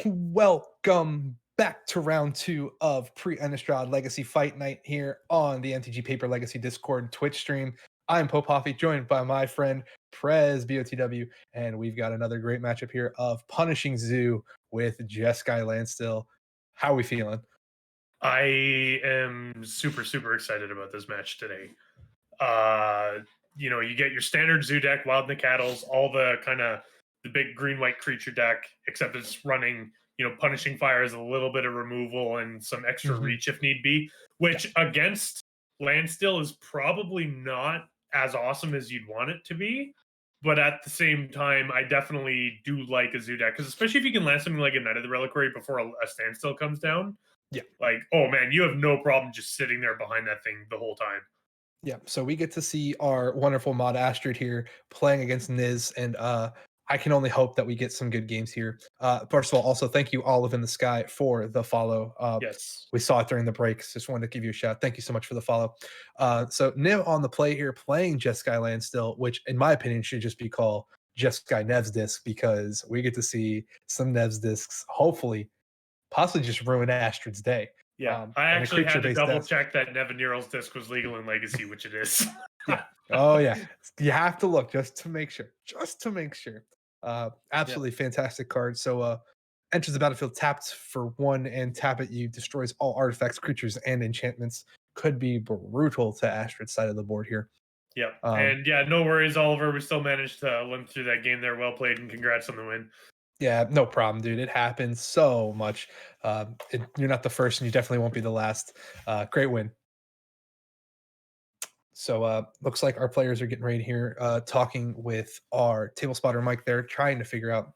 Welcome back to round 2 of Pre-Innistrad Legacy Fight Night here on the MTG Paper Legacy Discord Twitch stream. I'm Pope Hoffy, joined by my friend Prez BOTW, and we've got another great matchup here of Punishing Zoo with Jeskai Landstill. How are we feeling? I am super excited about this match today. You get your standard Zoo deck, Wild Nicattles, all the kind of the big green-white creature deck, except it's running, Punishing Fire is a little bit of removal and some extra reach if need be, which against Landstill is probably not as awesome as you'd want it to be. But at the same time, I definitely do like a Zoo deck, because especially if you can land something like a Knight of the Reliquary before a Standstill comes down. Yeah. Like, oh man, you have no problem just sitting there behind that thing the whole time. Yeah, so we get to see our wonderful mod Astrid here playing against Niz, and I can only hope that we get some good games here. First of all, also thank you, Olive in the Sky, for the follow. Yes. We saw it during the breaks. Just wanted to give you a shout. Thank you so much for the follow. So Niv on the play here playing Jeskai Landstill, which in my opinion should just be called Jeskai Nev's Disc, because we get to see some Nev's Discs, hopefully, possibly just ruin Astrid's day. Yeah, I actually had to double check that Nevin Neural's disc was legal in Legacy, which it is. Yeah. Oh yeah, you have to look just to make sure. Absolutely fantastic card. So enters the battlefield tapped for 1 and tap it. You destroys all artifacts, creatures, and enchantments. Could be brutal to Astrid's side of the board here. Yeah, and yeah, no worries, Oliver. We still managed to limp through that game there. Well played, and congrats on the win. Yeah, no problem, dude. It happens so much. You're not the first, and you definitely won't be the last. Great win. So looks like our players are getting ready here, talking with our table spotter Mike there, trying to figure out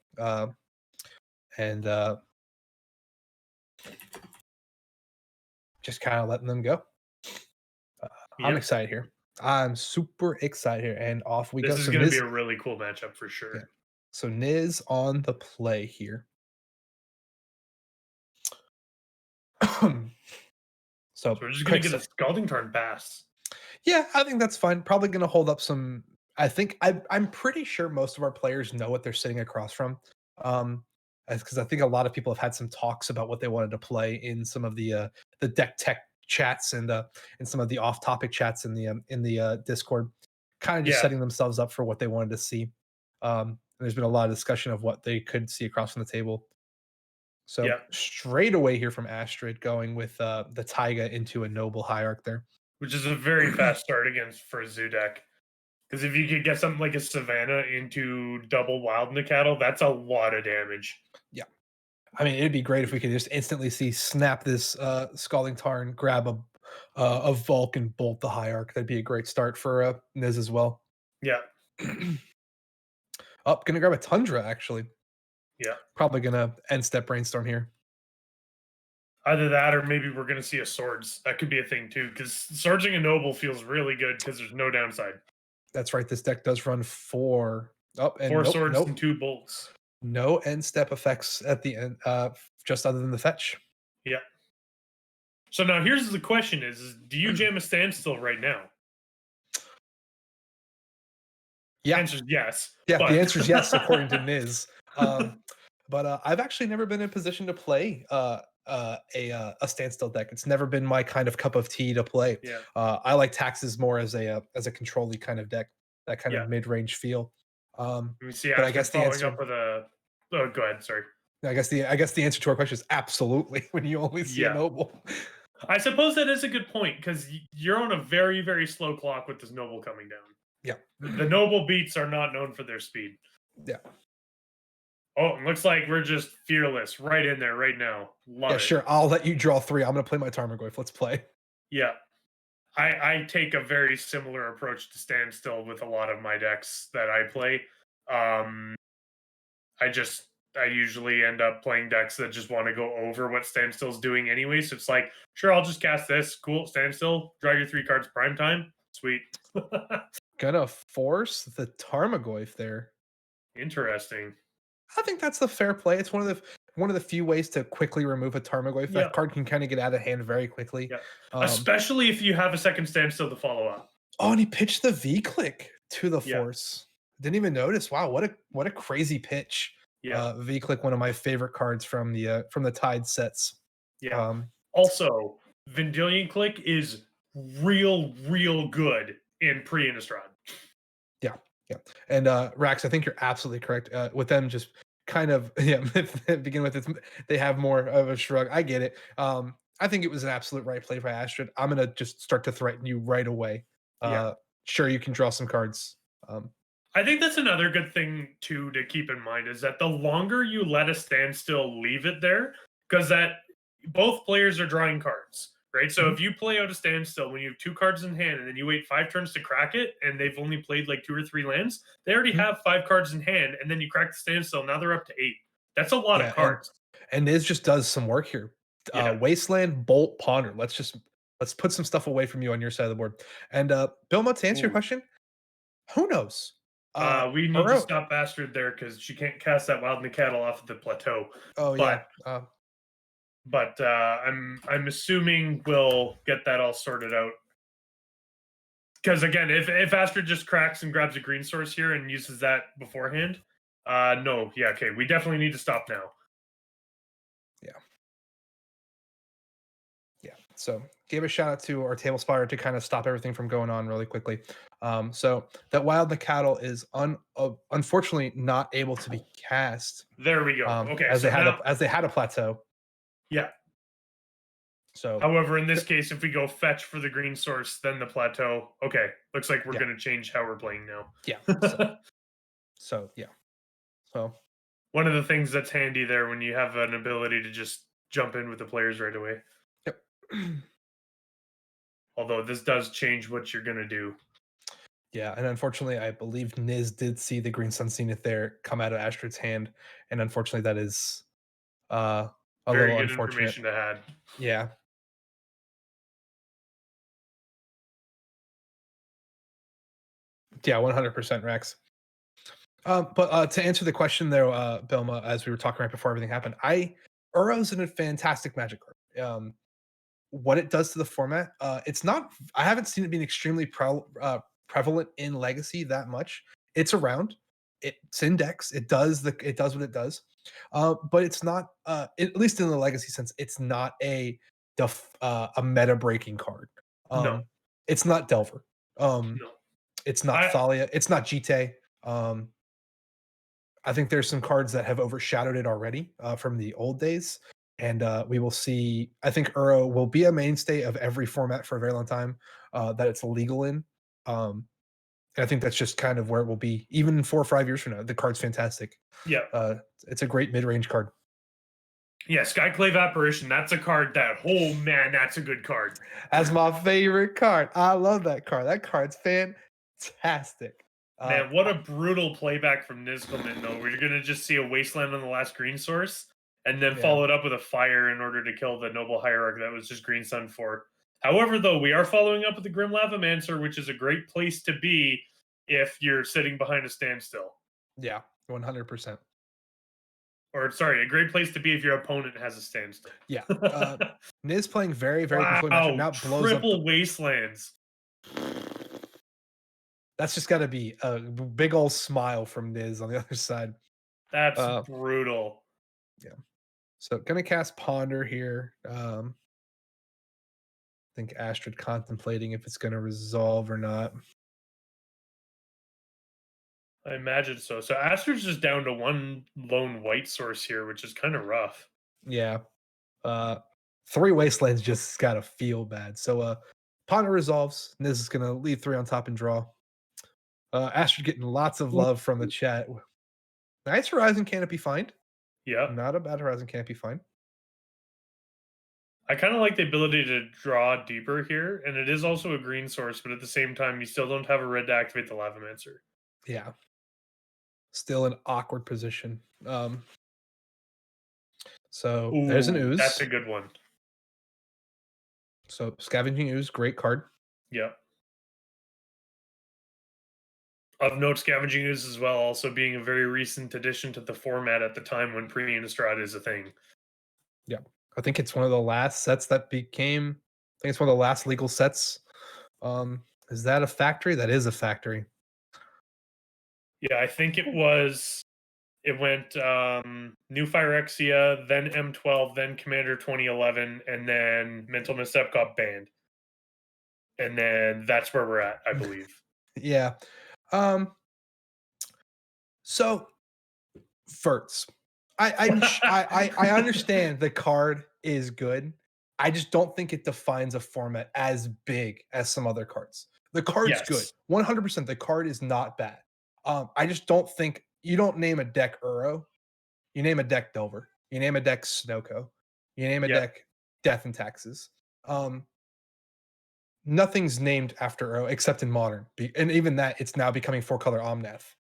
just kind of letting them go. I'm excited here. I'm super excited here, and off we go. This is going to be a really cool matchup for sure. Yeah. So Niz on the play here. So we're just going to get a Scalding Tarn Bass. Yeah, I think that's fine. Probably going to hold up some. I think I'm pretty sure most of our players know what they're sitting across from, because I think a lot of people have had some talks about what they wanted to play in some of the deck tech chats and some of the off-topic chats in the Discord, kind of just setting themselves up for what they wanted to see. There's been a lot of discussion of what they could see across from the table. So straight away here from Astrid, going with the Taiga into a Noble Hierarch there, which is a very fast start for a Zoo deck. Because if you could get something like a Savannah into double Wild Nicattle, that's a lot of damage. Yeah. I mean, it'd be great if we could just instantly see snap this Scalding Tarn, grab a Vulk, and bolt the Hierarch. That'd be a great start for Niz as well. Yeah. Gonna grab a Tundra, actually. Yeah. Probably gonna end step Brainstorm here. Either that, or maybe we're going to see a Swords. That could be a thing, too, because Swordsing a Noble feels really good because there's no downside. That's right. This deck does run 4 swords and 2 bolts. No end step effects at the end, just other than the fetch. Yeah. So now here's the question is do you jam a Standstill right now? Yeah. The answer is yes. Yeah, the answer is yes, according to Niz. But I've actually never been in a position to play a Standstill deck. It's never been my kind of cup of tea to play. Yeah. I like Taxes more as a control-y kind of deck, that kind of mid-range feel. Let me see. But I guess the answer. Up with a. Oh, go ahead. Sorry. I guess the answer to our question is absolutely. When you only see a Noble. I suppose that is a good point, because you're on a very, very slow clock with this Noble coming down. Yeah. The Noble beats are not known for their speed. Yeah. Oh, it looks like we're just fearless right in there right now. Love it. Sure. I'll let you draw 3. I'm going to play my Tarmogoyf. Let's play. Yeah. I take a very similar approach to Standstill with a lot of my decks that I play. I usually end up playing decks that just want to go over what Standstill's doing anyway. So it's like, sure, I'll just cast this. Cool, Standstill. Draw your 3 cards prime time. Sweet. Gonna force the Tarmogoyf there. Interesting. I think that's the fair play. It's one of the few ways to quickly remove a Tarmogoyf. That card can kind of get out of hand very quickly. Yeah. Especially if you have a second Standstill to follow up. Oh, and he pitched the V-Click to the force. Didn't even notice. Wow, what a crazy pitch. Yeah. V-Click, one of my favorite cards from the Tide sets. Yeah. Also, Vendilion Click is real good in Pre-Innistrad. Yeah, yeah. And Rax, I think you're absolutely correct. With them just kind of begin with it, they have more of a shrug. I get it. I think it was an absolute right play by Astrid. I'm gonna just start to threaten you right away. Yeah. Sure, you can draw some cards. I think that's another good thing too to keep in mind is that the longer you let a standstill leave it there, because that both players are drawing cards, right? So if you play out a standstill when you have 2 cards in hand and then you wait 5 turns to crack it and they've only played like 2 or 3 lands, they already have 5 cards in hand and then you crack the standstill, now they're up to 8. That's a lot of Yeah, cards. and Niz just does some work here. Yeah. Wasteland, Bolt, Ponder. Let's put some stuff away from you on your side of the board. And Bilma, to answer your Ooh. question, who knows? We need to Uro. stop Astrid there because she can't cast that Wild Cattle off of the plateau. Oh yeah. But I'm assuming we'll get that all sorted out. Because again, if Astrid just cracks and grabs a green source here and uses that beforehand, no, yeah, okay, we definitely need to stop now. Yeah. So gave a shout out to our table spotter to kind of stop everything from going on really quickly. So that Wild Cattle is unfortunately not able to be cast. There we go. Okay, as so they had a plateau. Yeah. So however, in this case, if we go fetch for the green source, then the plateau. Okay, looks like we're going to change how we're playing now. Yeah. So yeah. So one of the things that's handy there when you have an ability to just jump in with the players right away. Yep. Although this does change what you're going to do. Yeah, and unfortunately, I believe Niz did see the Green Sun Zenith there come out of Astrid's hand, and unfortunately, that is a very little good unfortunate. Information to have. Yeah. Yeah, 100%, Rex. But to answer the question there, Bilma, as we were talking right before everything happened, Uro's in a fantastic Magic card. What it does to the format, it's not. I haven't seen it being extremely prevalent in Legacy that much. It's around. It's in decks. It does what it does. But it's not. At least in the Legacy sense, it's not a meta breaking card. No. It's not Delver. No. It's not Thalia. It's not Jite. I think there's some cards that have overshadowed it already from the old days. And we will see. I think Uro will be a mainstay of every format for a very long time that it's legal in. And I think that's just kind of where it will be, even 4 or 5 years from now. The card's fantastic. Yeah. It's a great mid-range card. Yeah, Skyclave Apparition. That's a card that, oh man, that's a good card. That's my favorite card. I love that card. That card's fantastic. Man, what a brutal playback from Nizkelman, though. We're going to just see a Wasteland on the last green source, and then follow it up with a fire in order to kill the Noble Hierarch that was just Green Sun 4. However, though, we are following up with the Grim Lavamancer, which is a great place to be if you're sitting behind a standstill. Yeah, 100%. Or, sorry, a great place to be if your opponent has a standstill. Yeah. Niz playing very, very controlling matchup. Now blows triple up Wastelands. That's just got to be a big old smile from Niz on the other side. That's brutal. Yeah. So gonna cast Ponder here. I think Astrid contemplating if it's gonna resolve or not. I imagine so. So Astrid's just down to 1 lone white source here, which is kind of rough. Yeah. 3 Wastelands just gotta feel bad. So Ponder resolves. Niz is gonna leave 3 on top and draw. Astrid getting lots of love from the chat. Nice Horizon Canopy find. Yeah. Not a bad Horizon Canopy find. I kind of like the ability to draw deeper here, and it is also a green source, but at the same time, you still don't have a red to activate the Lavamancer. Yeah. Still an awkward position. So there's an Ooze. That's a good one. So Scavenging Ooze, great card. Yeah. Of note, Scavenging Ooze as well, also being a very recent addition to the format at the time when Pre-Innistrad is a thing. Yeah. I think it's one of the last sets that became, I think it's one of the last legal sets. Is that a factory? That is a factory. Yeah, I think it was It went New Phyrexia, then M12, then Commander 2011, and then Mental Misstep got banned. And then that's where we're at, I believe. Yeah. So Fertz. I understand the card is good. I just don't think it defines a format as big as some other cards. The card's good. Yes. 100% the card is not bad. I just don't think you don't name a deck Uro. You name a deck Delver. You name a deck Snoko. You name a Yeah. deck Death and Taxes. Nothing's named after Uro except in Modern. And even that, it's now becoming 4-color Omnath.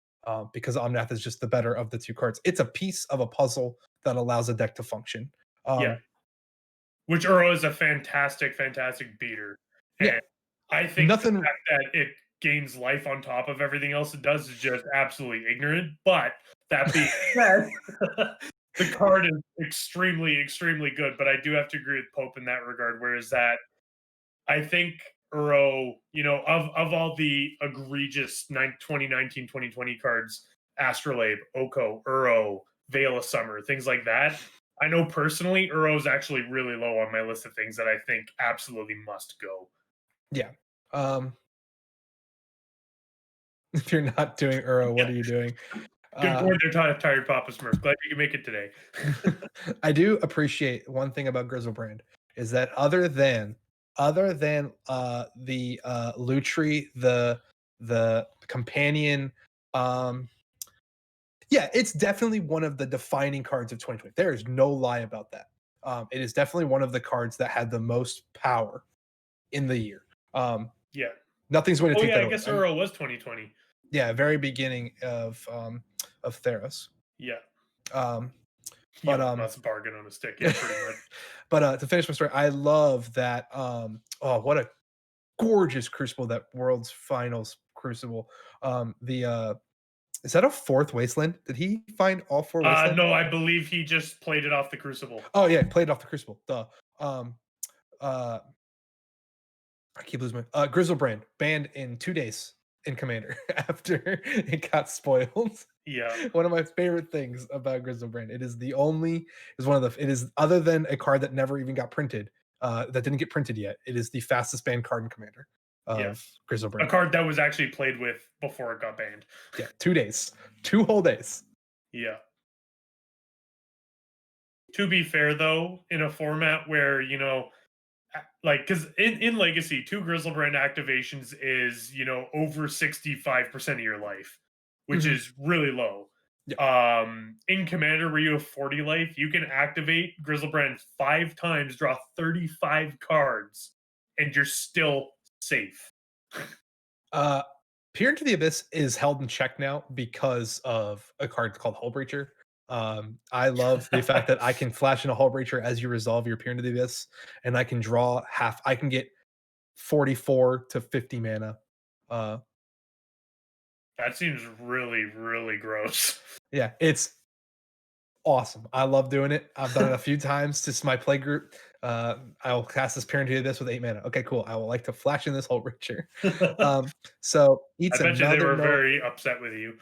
Because Omnath is just the better of the two cards. It's a piece of a puzzle that allows a deck to function. Yeah. Which Uro is a fantastic, fantastic beater. Yeah. And I think the Nothing. fact that it gains life on top of everything else it does is just absolutely ignorant. But that being said, the card is extremely, extremely good. But I do have to agree with Pope in that regard. Whereas that I think Uro, of all the egregious 2019, 2020 cards, Astrolabe, Oko, Uro, Veil of Summer, things like that. I know personally, Uro is actually really low on my list of things that I think absolutely must go. Yeah. If you're not doing Uro, what are you doing? Good board there, Tired Papa Smurf. Glad you can make it today. I do appreciate one thing about Grizzlebrand is that other than the Lutri, the companion, yeah, it's definitely one of the defining cards of 2020. There is no lie about that. It is definitely one of the cards that had the most power in the year. Yeah. Nothing's going to take that I away. guess Uro was 2020. Yeah, very beginning of Theros. Yeah. But that's a bargain on a stick. Yeah, pretty much. But to finish my story, I love that. Oh, what a gorgeous Crucible! That World's Finals Crucible. Is that a fourth Wasteland? Did he find all four Wastelands? No, I believe he just played it off the Crucible. Oh yeah, played it off the Crucible. Duh. I keep losing my Grizzlebrand banned in 2 days in Commander after it got spoiled. Yeah. One of my favorite things about Grizzlebrand. It is one of the, it is other than a card that never even got printed, that didn't get printed yet. It is the fastest banned card in Commander of Grizzlebrand. A card that was actually played with before it got banned. Yeah, 2 days. 2 whole days. Yeah. To be fair, though, in a format where, because in Legacy, 2 Grizzlebrand activations is, over 65% of your life, which is really low. Yeah. In Commander, where you have 40 life, you can activate Grizzlebrand 5 times, draw 35 cards, and you're still safe. Peer into the Abyss is held in check now because of a card called Hullbreacher. I love the fact that I can flash in a Hullbreacher as you resolve your Peer into the Abyss, and I can draw half. I can get 44 to 50 mana. That seems really, really gross. Yeah, it's awesome. I love doing it. I've done it a few times to my play group. I will cast this Peer into the Abyss with 8 mana. Okay, cool. I will like to flash in this Hullbreacher. So I bet you they were very upset with you.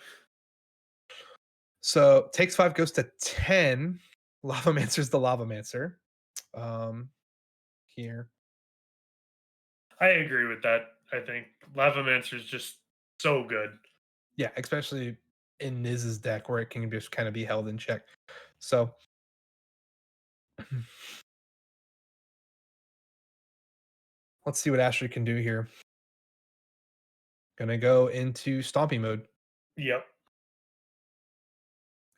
So takes 5 goes to 10. Lavamancer's the Lavamancer. Here. I agree with that. I think Lavamancer is just so good. Yeah, especially in Niz's deck where it can just kind of be held in check. So let's see what Ashley can do here. Gonna go into Stompy mode. Yep.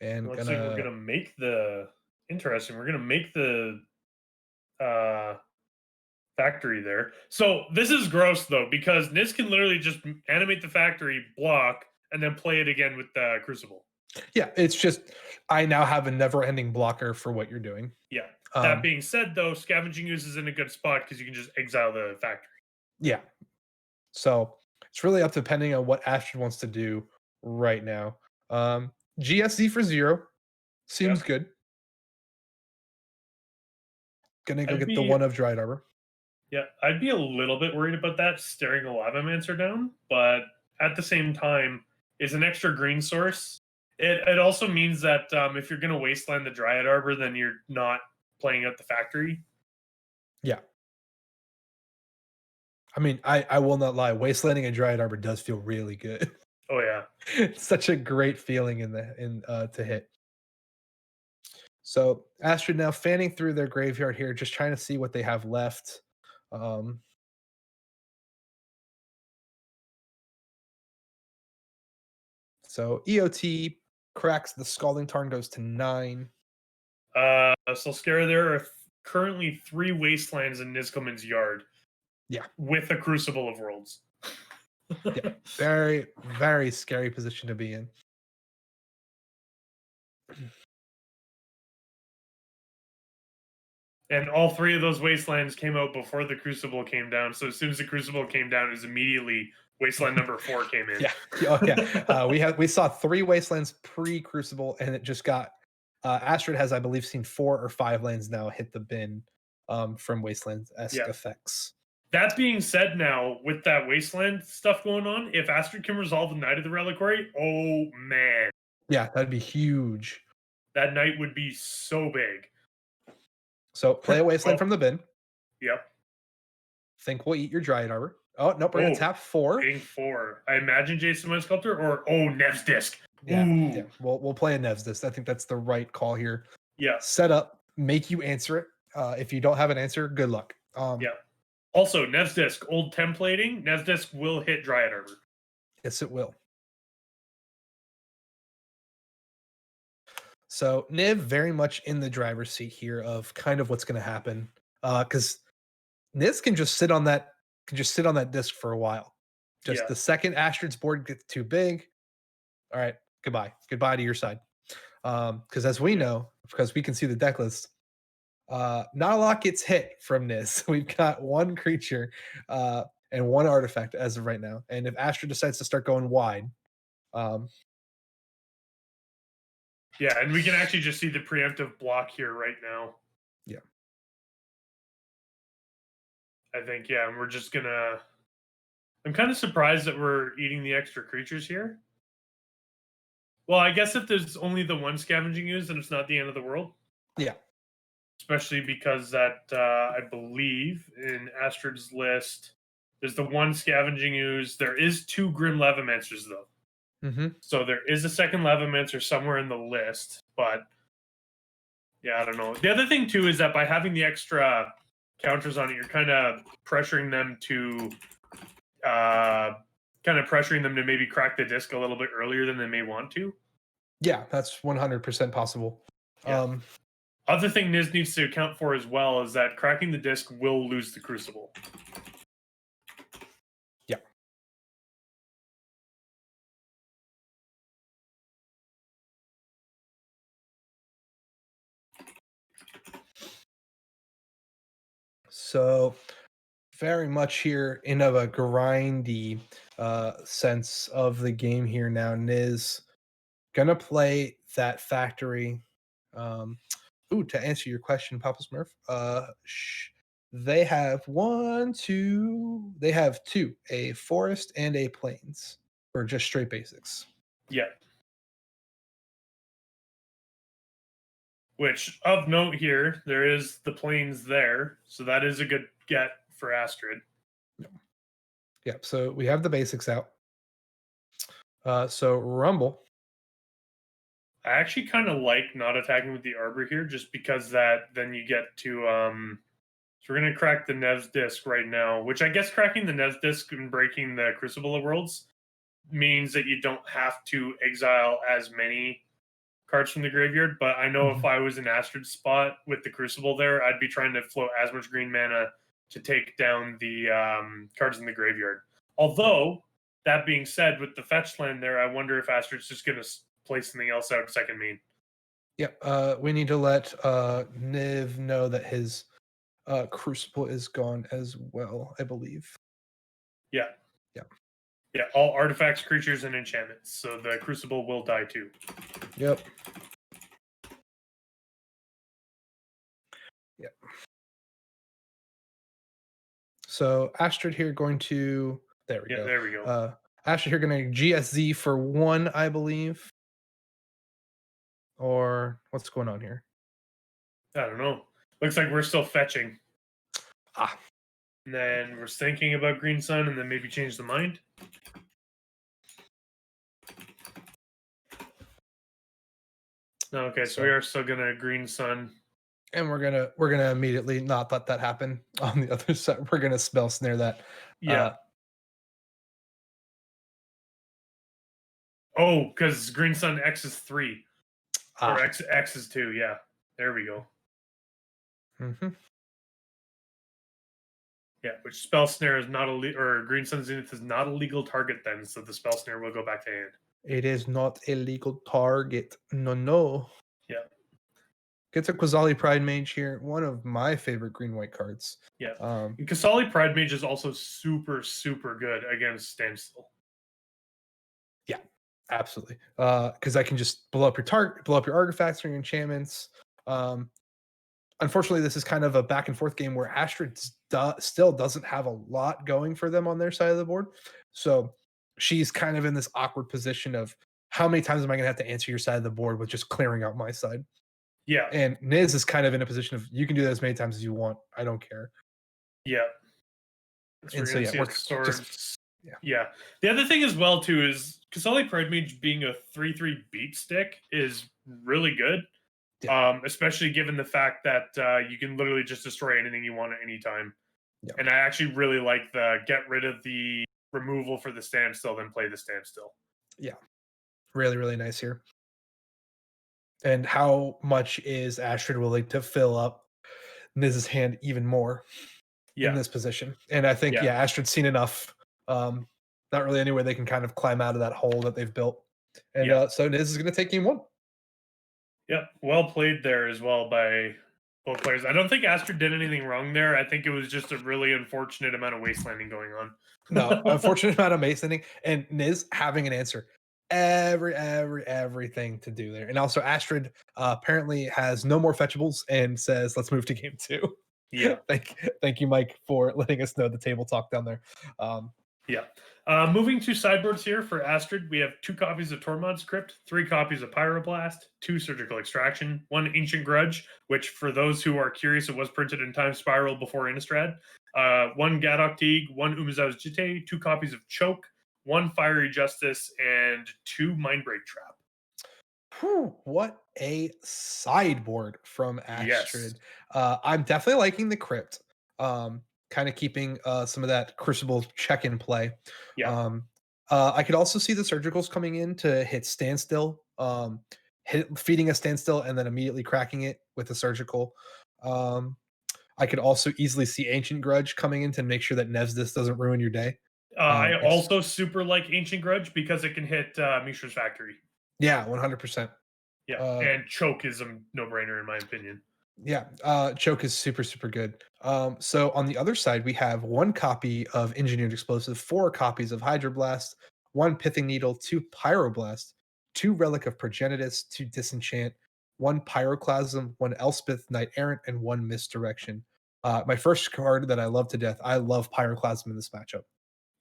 And looks like we're gonna make the interesting. We're gonna make the factory there. So this is gross though, because Niz can literally just animate the factory, block, and then play it again with the Crucible. Yeah, it's just I now have a never-ending blocker for what you're doing. Yeah. That being said, though, Scavenging Ooze is in a good spot because you can just exile the factory. Yeah. So it's really up depending on what Ashton wants to do right now. GSZ for 0 seems good. Gonna go get the 1 of Dried Arbor. Yeah, I'd be a little bit worried about that, staring the Lavamancer down, but at the same time, is an extra green source. It also means that if you're going to wasteland the Dryad Arbor, then you're not playing out the factory. Yeah. I mean, I will not lie. Wastelanding a Dryad Arbor does feel really good. Oh yeah, It's such a great feeling to hit. So Astrid now fanning through their graveyard here, just trying to see what they have left. Um, so EOT cracks the Scalding Tarn, goes to 9. Solskara, there are currently 3 wastelands in Nizkoman's yard. Yeah. With a Crucible of Worlds. Yeah. Very, very scary position to be in. And all 3 of those wastelands came out before the Crucible came down. So as soon as the Crucible came down, it was immediately wasteland number 4 came in. Yeah. Oh, yeah. We saw 3 wastelands pre-Crucible, and it just got Astrid has, I believe, seen 4 or 5 lands now hit the bin from wasteland-esque effects. That being said, now with that wasteland stuff going on, if Astrid can resolve the Knight of the Reliquary, oh man. Yeah, that'd be huge. That Knight would be so big. So play a wasteland from the bin. Yep. Think we'll eat your Dryad Arbor. Oh, nope, we're going to tap 4. Getting 4. I imagine Jason Mind Sculptor or, Nev's Disc. Yeah. We'll play a Nev's Disc. I think that's the right call here. Yeah. Set up, make you answer it. If you don't have an answer, good luck. Yeah. Also, Nev's Disc, old templating, Nev's Disc will hit Dryad Arbor. Yes, it will. So Niv very much in the driver's seat here of kind of what's going to happen, because Niv can just sit on that disc for a while. Just the second Astrid's board gets too big, all right, goodbye to your side. Because as we know, because we can see the deck list, not a lot gets hit from Niz. We've got 1 creature and 1 artifact as of right now, and if Astrid decides to start going wide, yeah, and we can actually just see the preemptive block here right now. Yeah. I think, and we're just gonna... I'm kind of surprised that we're eating the extra creatures here. Well, I guess if there's only the 1 Scavenging Ooze, then it's not the end of the world. Yeah. Especially because that, I believe, in Astrid's list, there's the 1 Scavenging Ooze. There is 2 Grim Levimancers, though. Mm-hmm. So there is a second Levimancer somewhere in the list, but yeah, I don't know. The other thing too is that by having the extra counters on it, you're kind of pressuring them to maybe crack the disc a little bit earlier than they may want to. Yeah, that's 100% possible. Yeah. Other thing Niz needs to account for as well is that cracking the disc will lose the Crucible. Yeah. So very much here in of a grindy sense of the game here now. Niz gonna play that factory. To answer your question, Papa Smurf, they have 2, a forest and a plains for just straight basics. Yeah. Which, of note here, there is the plains there, so that is a good get for Astrid. Yeah, so we have the basics out. So Rumble. I actually kind of like not attacking with the Arbor here, just because then you get to... so we're going to crack the Nev's Disc right now, which I guess cracking the Nev's Disc and breaking the Crucible of Worlds means that you don't have to exile as many cards from the graveyard, but I know if I was in Astrid's spot with the Crucible there, I'd be trying to float as much green mana to take down the cards in the graveyard. Although, that being said, with the fetch land there, I wonder if Astrid's just going to play something else out second main. Yeah, we need to let Niv know that his Crucible is gone as well, I believe. Yeah. Yeah. Yeah, all artifacts, creatures, and enchantments. So the Crucible will die too. Yep. Yep. So Astrid here going to... There we go. There we go. Astrid here going to GSZ for 1, I believe. or what's going on here? I don't know. Looks like we're still fetching. Ah, And then we're thinking about Green Sun and then maybe change the mind. No, okay, so we are still gonna Green Sun. and we're gonna immediately not let that happen on the other side. We're gonna spell snare that. Yeah. Oh, because Green Sun X is 3. Or X is 2, yeah. There we go. Mm-hmm. Yeah, which spell snare is not a or Green Sun Zenith is not a legal target then, so the spell snare will go back to hand. It is not a legal target. No. Yeah. Gets a Quasali Pride Mage here. One of my favorite green-white cards. Yeah. And Kasali Pride Mage is also super, super good against Standstill. Yeah, absolutely. Because I can just blow up your target, blow up your artifacts or your enchantments. Unfortunately, this is kind of a back and forth game where Astrid still doesn't have a lot going for them on their side of the board. So she's kind of in this awkward position of how many times am I going to have to answer your side of the board with just clearing out my side? Yeah. And Niz is kind of in a position of you can do that as many times as you want. I don't care. Yeah. And so yeah, we're just yeah. The other thing as well too is Kasali Pride Mage being a 3/3 beat stick is really good. Yeah. Especially given the fact that you can literally just destroy anything you want at any time. Yeah. And I actually really like the get rid of the removal for the standstill, then play the standstill. Yeah. Really, really nice here. And how much is Astrid willing to fill up Niz's hand even more in this position? And I think, Astrid's seen enough. Not really anywhere they can kind of climb out of that hole that they've built. And so Niz is going to take game 1. Yep, well played there as well by both players. I don't think Astrid did anything wrong there. I think it was just a really unfortunate amount of wastelanding going on. No, unfortunate amount of wastelanding, and Niz having an answer. Everything to do there. And also Astrid apparently has no more fetchables and says, let's move to game 2. Yeah. Thank you, Mike, for letting us know the table talk down there. Yeah. Moving to sideboards here for Astrid, we have 2 copies of Tormod's Crypt, 3 copies of Pyroblast, 2 Surgical Extraction, 1 Ancient Grudge, which for those who are curious, it was printed in Time Spiral before Innistrad, 1 Gadok Teague, 1 Umezawa's Jitte, 2 copies of Choke, 1 Fiery Justice, and 2 Mindbreak Trap. Whew, what a sideboard from Astrid. Yes. I'm definitely liking the Crypt. Kind of keeping some of that Crucible check-in play. Yeah. I could also see the Surgicals coming in to hit Standstill, feeding a Standstill and then immediately cracking it with a Surgical. I could also easily see Ancient Grudge coming in to make sure that Nevsdis doesn't ruin your day. I also super like Ancient Grudge because it can hit Mishra's Factory. Yeah, 100%. Yeah, and Choke is a no-brainer in my opinion. Yeah, Choke is super, super good. So on the other side, we have 1 copy of Engineered Explosive, 4 copies of Hydroblast, 1 Pithing Needle, 2 Pyroblast, 2 Relic of Progenitus, 2 Disenchant, 1 Pyroclasm, 1 Elspeth Knight Errant, and 1 Misdirection. My first card that I love to death. I love Pyroclasm in this matchup.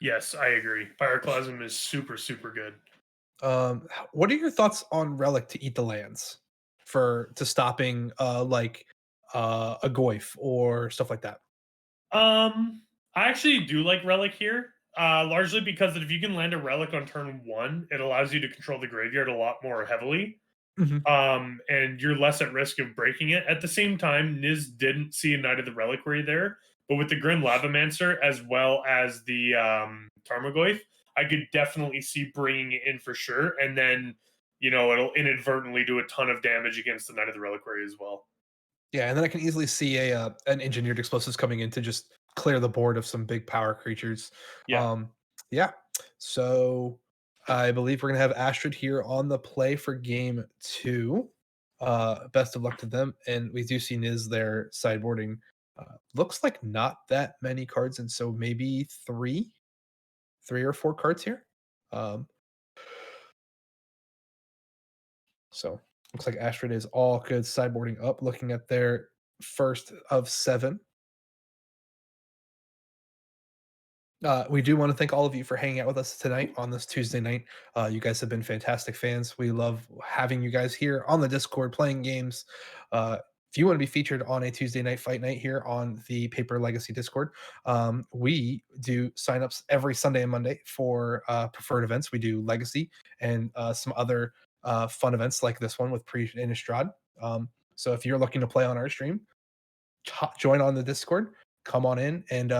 Yes, I agree. Pyroclasm is super, super good. What are your thoughts on Relic to eat the lands to stopping a Goyf or stuff like that? I actually do like Relic here, largely because if you can land a Relic on turn 1, it allows you to control the graveyard a lot more heavily. Mm-hmm. And you're less at risk of breaking it. At the same time, Niz didn't see a Knight of the Reliquary there, but with the Grim Lavamancer as well as the Tarmogoyf, I could definitely see bringing it in for sure. And then, it'll inadvertently do a ton of damage against the Knight of the Reliquary as well. Yeah, and then I can easily see an Engineered Explosives coming in to just clear the board of some big power creatures. Yeah. Yeah. So I believe we're going to have Astrid here on the play for game 2. Best of luck to them. And we do see Niz there sideboarding. Looks like not that many cards, and so maybe 3 or 4 cards here. So looks like Astrid is all good sideboarding up, looking at their first of 7. We do want to thank all of you for hanging out with us tonight on this Tuesday night. You guys have been fantastic fans. We love having you guys here on the Discord playing games. If you want to be featured on a Tuesday night fight night here on the Paper Legacy Discord, we do signups every Sunday and Monday for preferred events. We do Legacy and some other fun events like this one with Pre-Innistrad. So if you're looking to play on our stream, join on the Discord, come on in, and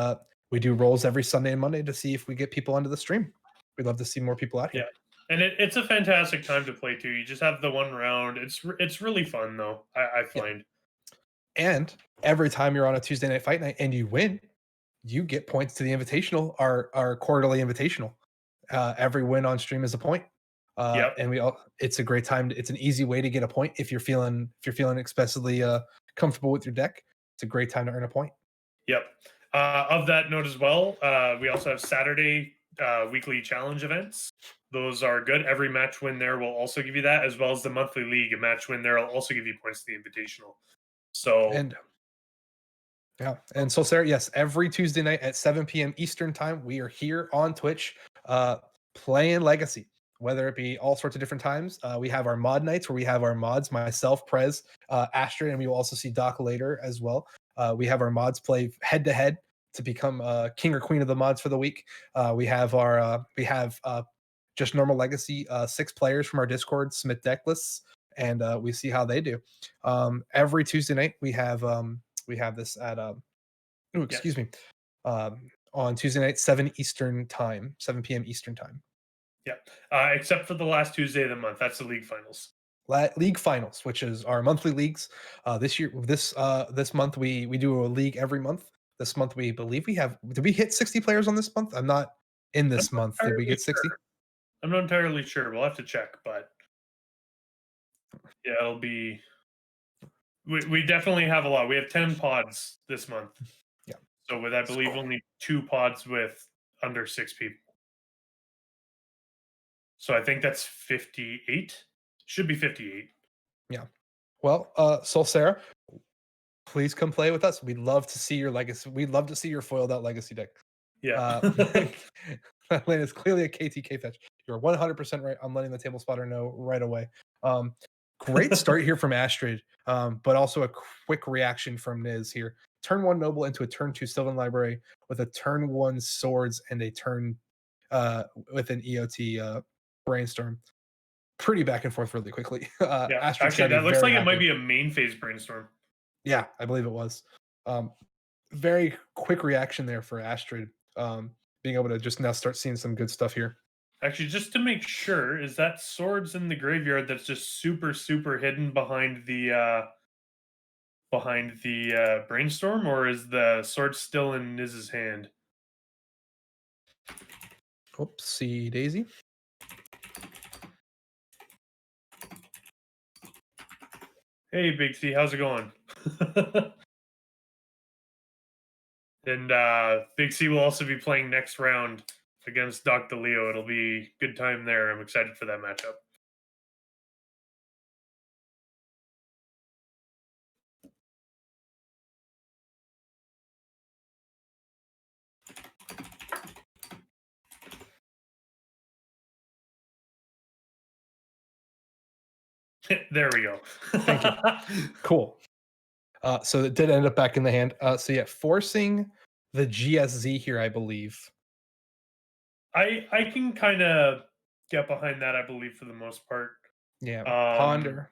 we do rolls every Sunday and Monday to see if we get people onto the stream. We'd love to see more people out here. Yeah, and it's a fantastic time to play too. You just have the one round. It's really fun though. I find. And every time you're on a Tuesday night fight night and you win, you get points to the invitational, our quarterly invitational. Every win on stream is a point. Yep. And it's a great time. It's an easy way to get a point if you're feeling especially comfortable with your deck. It's a great time to earn a point. Yep. Of that note as well, we also have Saturday weekly challenge events. Those are good. Every match win there will also give you that, as well as the monthly league. A match win there will also give you points to the invitational. So and so Sarah, yes, every Tuesday night at 7 p.m. Eastern time, we are here on Twitch playing Legacy. Whether it be all sorts of different times, we have our mod nights where we have our mods, myself, Prez, Astrid, and we will also see Doc later as well. We have our mods play head to head to become king or queen of the mods for the week. We have just normal Legacy 6 players from our Discord submit deck lists, and we see how they do. Every Tuesday night we have this at excuse me, on Tuesday night 7 p.m. Eastern time. Yeah, except for the last Tuesday of the month. That's the league finals. League finals, which is our monthly leagues. This month we do a league every month. This month we believe we have. Did we hit 60 players on this month? I'm not in this month. Did we get 60? Sure. I'm not entirely sure. We'll have to check, but yeah, it'll be. We definitely have a lot. We have 10 pods this month. Yeah. So with I believe only 2 pods with under 6 people. So I think that's 58. Should be 58. Yeah. Well, so Sarah, please come play with us. We'd love to see your legacy. We'd love to see your foiled out legacy deck. Yeah. That lane is clearly a KTK fetch. You're 100% right. I'm letting the table spotter know right away. Great start here from Astrid, but also a quick reaction from Niz here. Turn 1 Noble into a turn 2 Sylvan Library with a turn 1 Swords and a turn with an EOT Brainstorm. Pretty back and forth really quickly. Yeah, actually, that looks like it might be a main phase Brainstorm. Yeah, I believe it was. Very quick reaction there for Astrid, being able to just now start seeing some good stuff here. Actually, just to make sure, is that Swords in the graveyard that's just super, super hidden behind the Brainstorm, or is the sword still in Niz's hand? Oopsie daisy. Hey, Big C, how's it going? And Big C will also be playing next round against Dr. Leo. It'll be good time there. I'm excited for that matchup. There we go. Thank you. Cool. So it did end up back in the hand. So yeah, forcing the GSZ here, I believe. I can kind of get behind that, I believe, for the most part. Yeah, ponder.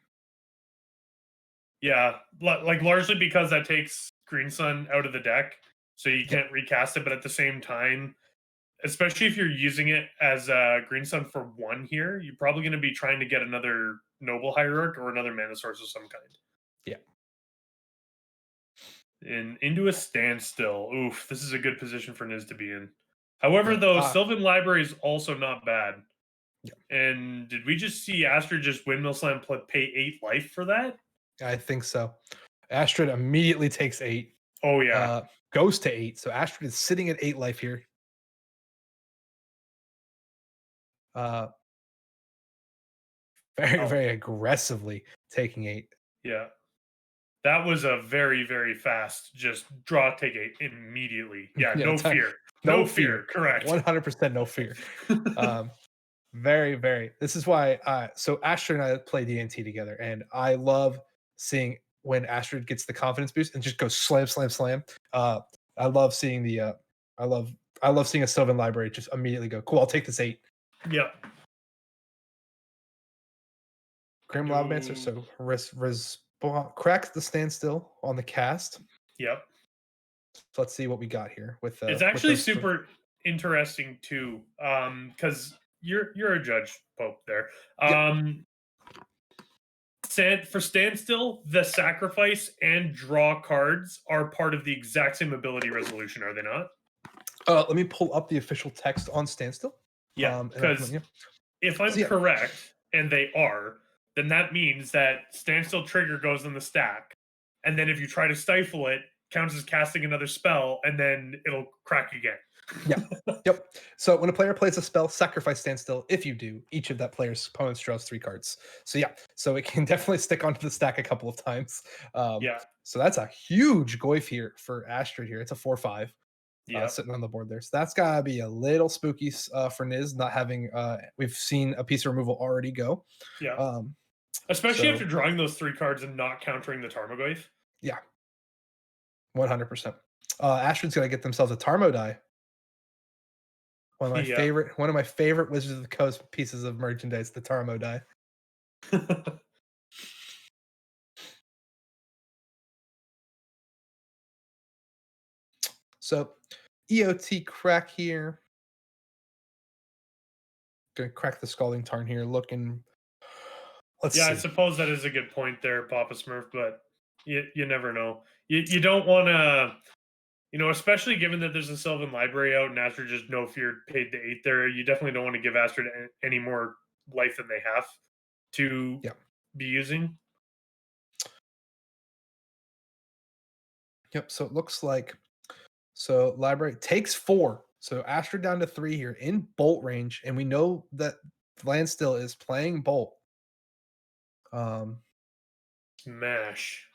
Yeah, like largely because that takes Green Sun out of the deck, so you can't recast it. But at the same time, especially if you're using it as a Green Sun for 1 here, you're probably going to be trying to get another Noble Hierarch or another mana source of some kind. Yeah. Into a standstill. Oof, this is a good position for Niz to be in. However, though, Sylvan Library is also not bad. Yeah. And did we just see Astrid just Windmill Slam pay 8 life for that? I think so. Astrid immediately takes 8. Oh, yeah. Goes to 8. So Astrid is sitting at 8 life here. Very aggressively taking 8. Yeah. That was a very, very fast just draw, take 8 immediately. Yeah, no fear. No fear. Correct. 100% no fear. Very, very. This is why. So Astrid and I play D&T together, and I love seeing when Astrid gets the confidence boost and just goes slam, slam, slam. I love seeing the. I love seeing a Sylvan library just immediately go. Cool. I'll take this 8. Yep. Grim Lavamancer. So cracks the standstill on the cast. Yep. So let's see what we got here with. It's actually super interesting too, because you're a judge, Pope. There. For standstill, the sacrifice and draw cards are part of the exact same ability resolution, are they not? Let me pull up the official text on standstill. Yeah, because if I'm correct, and they are, then that means that standstill trigger goes in the stack, and then if you try to stifle it, counts as casting another spell, and then it'll crack again. Yeah. Yep. So when a player plays a spell, sacrifice standstill. If you do, each of that player's opponents draws 3 cards. So yeah, so it can definitely stick onto the stack a couple of times. Yeah. So that's a huge Goyf here for Astrid here. It's a 4/5. Yeah. Sitting on the board there. So that's gotta be a little spooky for Niz not having. We've seen a piece of removal already go. Yeah. Especially after drawing those 3 cards and not countering the Tarmogoyf. Yeah. 100%. Astrid's gonna get themselves a Tarmo die. One of my favorite Wizards of the Coast pieces of merchandise, the Tarmo die. So EOT crack here. Gonna crack the Scalding Tarn here. Looking. Let's see. I suppose that is a good point there, Papa Smurf, but you never know. You don't want to, especially given that there's a Sylvan library out and Astrid just no fear paid the 8 there. You definitely don't want to give Astrid any more life than they have to be using. Yep. So it looks like library takes 4. So Astrid down to 3 here in bolt range, and we know that Landstill is playing bolt. Smash.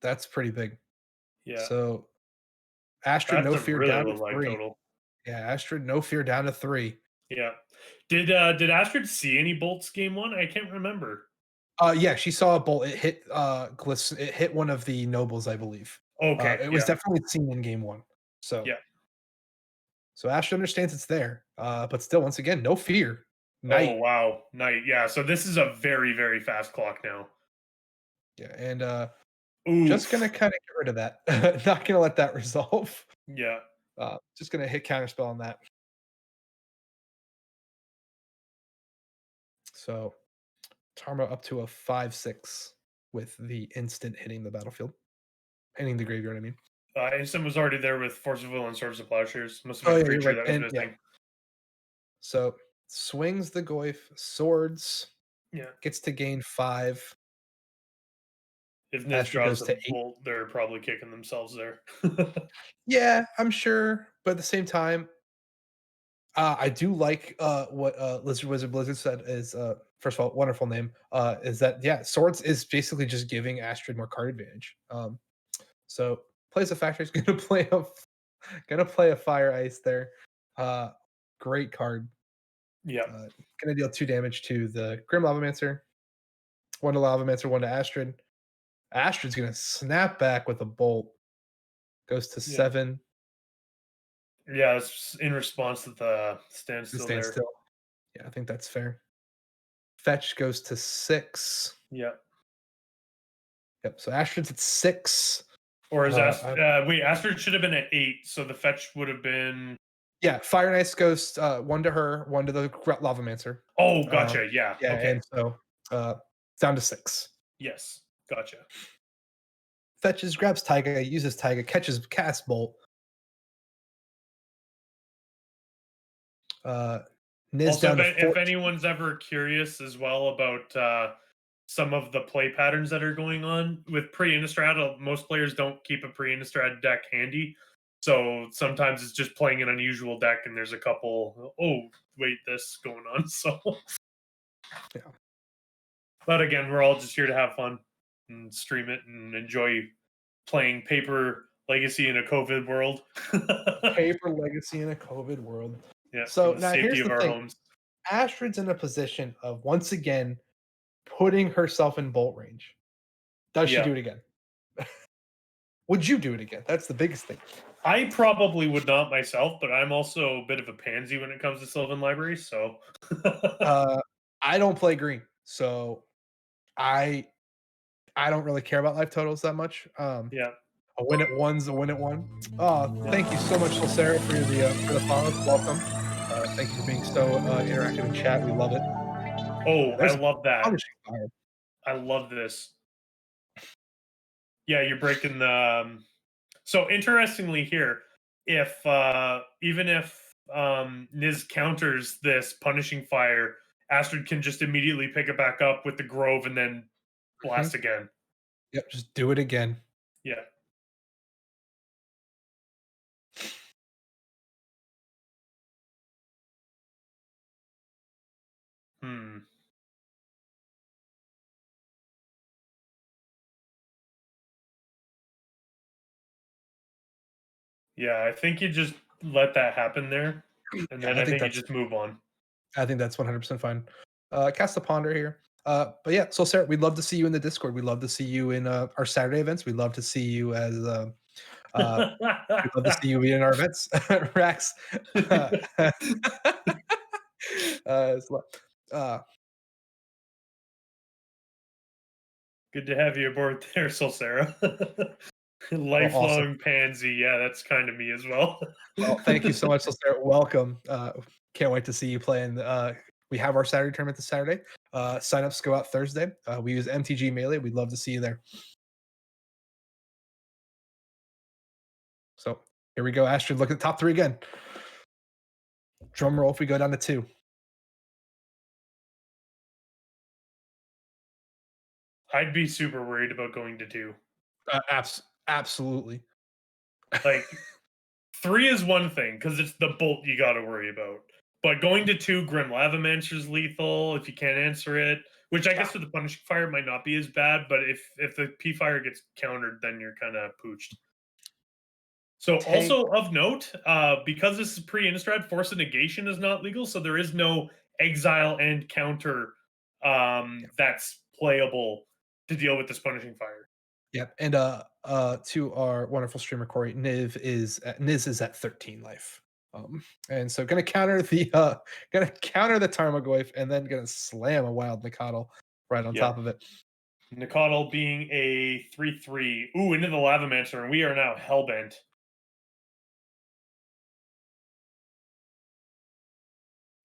That's pretty big. Yeah. So Astrid no fear really down to low 3. Total. Yeah, Astrid no fear down to 3. Yeah. Did Astrid see any bolts game 1? I can't remember. Yeah, she saw a bolt. It hit it hit one of the nobles, I believe. Okay. It was definitely seen in game 1. So yeah. So Astrid understands it's there. But still, once again, no fear. Night. Oh wow. Night. Yeah. So this is a very, very fast clock now. Yeah, and just gonna kind of get rid of that. Not gonna let that resolve. Yeah. Just gonna hit counterspell on that. So Tarmo up to a 5/6 with the instant hitting the battlefield. Hitting the graveyard, I mean. Instant was already there with Force of Will and Swords of Plowshares. Must have been a creature that was missing. Yeah. So swings the Goyf, swords. Yeah. Gets to gain 5. If Niz draws a bolt, they're probably kicking themselves there. Yeah, I'm sure. But at the same time, I do like what Lizard Wizard Blizzard said is first of all, wonderful name. Is that swords is basically just giving Astrid more card advantage. So plays a factor. He's gonna play a fire ice there. Great card. Yeah. Gonna deal 2 damage to the Grim Lavamancer. 1 to Lavamancer, 1 to Astrid. Astrid's gonna snap back with a bolt. Goes to 7. Yeah, it's in response to the standstill. Yeah, I think that's fair. Fetch goes to 6. Yeah. Yep. So Astrid's at 6. Or is Astrid should have been at 8, so the fetch would have been. Yeah, Fire and Ice goes 1 to her, 1 to the Lavamancer. Oh, gotcha. Yeah. Okay. And so down to 6. Yes, gotcha. Fetches, grabs Taiga, uses Taiga, cast Bolt. Niz also, down to 14. If anyone's ever curious as well about some of the play patterns that are going on with Pre-Innistrad, most players don't keep a Pre-Innistrad deck handy. So sometimes it's just playing an unusual deck and there's a couple, this going on. So, yeah. But again, we're all just here to have fun and stream it and enjoy playing paper Legacy in a COVID world. Paper Legacy in a COVID world. Yeah, So from the now safety here's of the our thing. homes. Astrid's in a position of once again putting herself in bolt range. Does she Yeah. do it again? Would you do it again? That's the biggest thing. I probably would not myself, but I'm also a bit of a pansy when it comes to Sylvan Library, so Uh, I don't play green, so I I don't really care about life totals that much. yeah. A win at one's a win at one. Yeah. Thank you so much, Sarah, for the follow. Welcome. Thank you for being so interactive in chat. We love it. Oh, I There's a love that. punishing fire. I love this. Yeah, you're breaking the so interestingly here, if even if Niz counters this punishing fire, Astrid can just immediately pick it back up with the Grove and then Mhm. blast again. Yep, just do it again. Yeah. Hmm. Yeah, I think you just let that happen there, and Yeah, then I think you just move on. I think that's 100% fine. Cast the ponder here. But yeah, so Sarah, we'd love to see you in the Discord. We'd love to see you in our Saturday events. We'd love to see you as we'd love to see you in our events, Rax. As well. Good to have you aboard there, Sarah. Awesome. Lifelong pansy. Yeah, that's kind of me as well. Well, thank you so much, Sarah. Welcome. Can't wait to see you play in. We have our Saturday tournament this Saturday. Signups go out Thursday. We use MTG Melee. We'd love to see you there. So here we go, Astrid. Look at the top three again. Drum roll if we go down to 2. I'd be super worried about going to 2. Absolutely. Like 3 is one thing because it's the bolt you got to worry about. But going to 2, Grim Lava Mancher's lethal if you can't answer it. Which I guess with the punishing fire might not be as bad, but if the P fire gets countered, then you're kind of pooched. So also of note, because this is pre-Innistrad, Force of Negation is not legal, so there is no exile and counter that's playable to deal with this punishing fire. Yep. And to our wonderful streamer Corey, Niz is at 13 life. And so gonna counter the Tarmogoyf and then gonna slam a wild Nicodle right on top of it. Nicodle being a 3/3. Ooh, into the Lava Mancer, and we are now hellbent.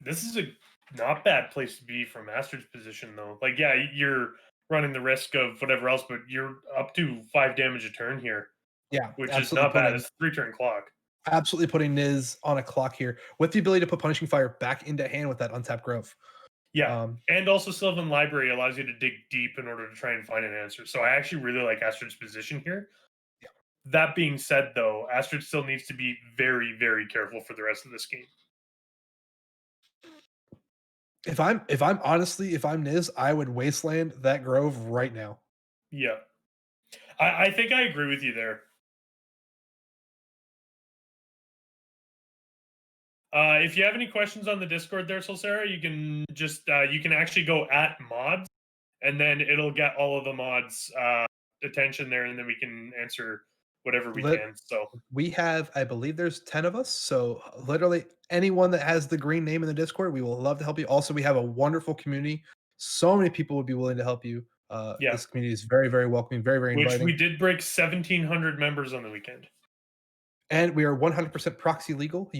This is a not bad place to be from Astrid's position, though. Like, yeah, you're running the risk of whatever else, but you're up to 5 damage a turn here. Yeah, Which is absolutely not bad. It's a 3-turn clock. Absolutely putting Niz on a clock here with the ability to put Punishing Fire back into hand with that untapped Grove. Yeah, and also Sylvan Library allows you to dig deep in order to try and find an answer. So I actually really like Astrid's position here. Yeah. That being said, though, Astrid still needs to be very, very careful for the rest of this game. If I'm Niz, I would wasteland that Grove right now. Yeah, I think I agree with you there. If you have any questions on the Discord there, Sarah, you can just you can actually go at mods, and then it'll get all of the mods attention there, and then we can answer whatever we can. So we have, I believe there's 10 of us. So literally anyone that has the green name in the Discord, we will love to help you. Also, we have a wonderful community. So many people would be willing to help you. This community is very, very welcoming, very, very inviting. Which we did break 1,700 members on the weekend. And we are 100% proxy legal. We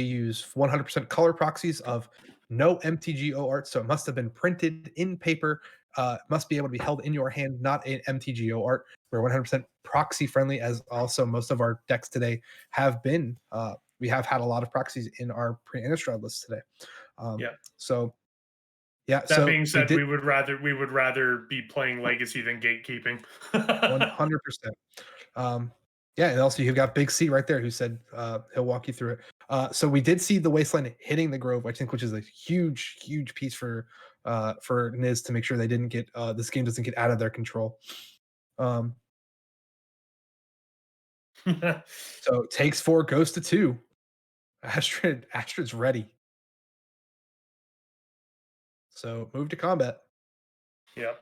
use 100% color proxies of no MTGO art, so it must have been printed in paper. Must be able to be held in your hand, not an MTGO art. We're 100% proxy friendly, as also most of our decks today have been. We have had a lot of proxies in our pre-Innistrad list today. So yeah. That being said, we would rather be playing Legacy than gatekeeping. 100%. Yeah, and also you've got Big C right there who said he'll walk you through it. So we did see the Wasteland hitting the Grove, I think, which is a huge, huge piece for Niz to make sure they didn't get this game doesn't get out of their control. So takes 4, goes to 2. Astrid's ready. So move to combat. Yep.